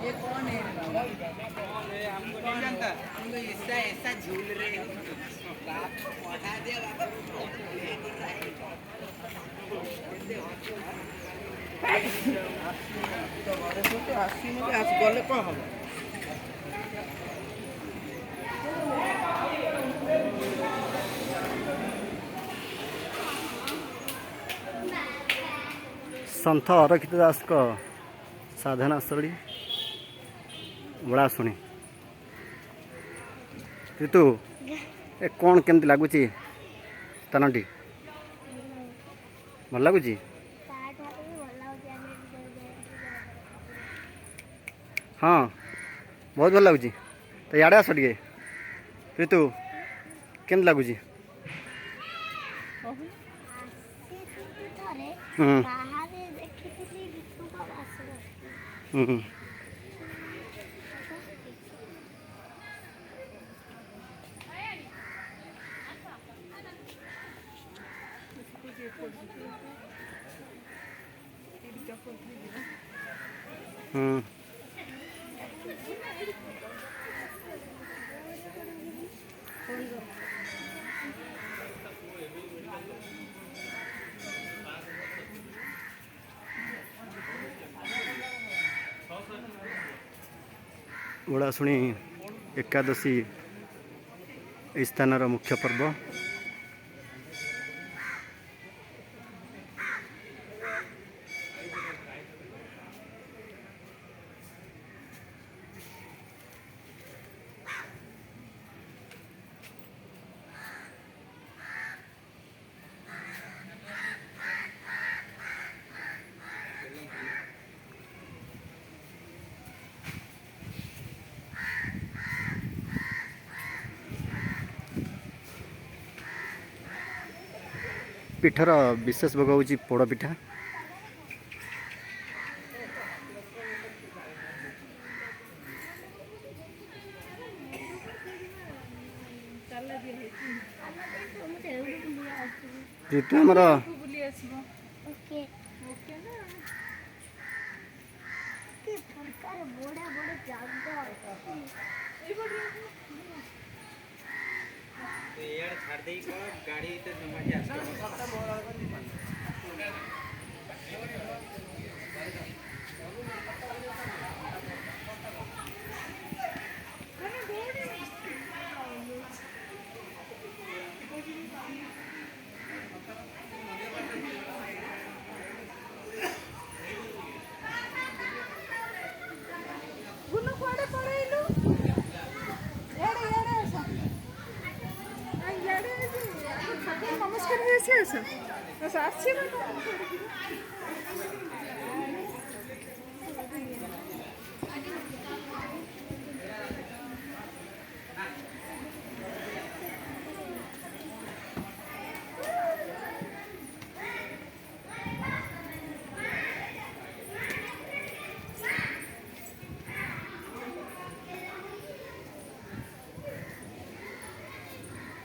ये कौन है? कौन है? हमको नहीं जानता। हमको ऐसा ऐसा झूल रहे हो। बाप को पढ़ा दिया बाप को ले नहीं रहा है। तो बारे में तो 80 में 80 गले कौन हम? संत अरक्षित दास को साधना स्थली बड़ा शुणी ऋतु ए कौन केमती लगुच स्थान टी भल लगुच हाँ बहुत भल लगुच तो इे आस टे ऋतु केमती लगुच ओडाशुणी एकादशी स्थानर मुख्य पर्व पीठर विशेष भोग हूँ पोड़ पिठा ऋतु आमर छाड़ दे गाड़ी तो जमा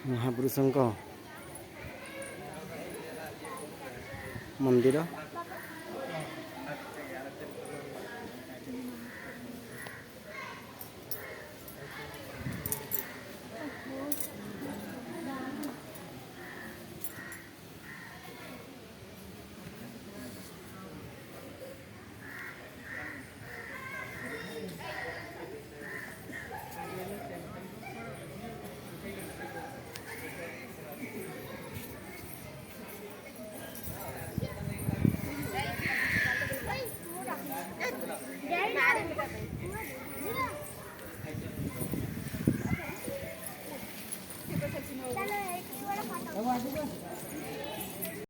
महापुरुषों मंदिर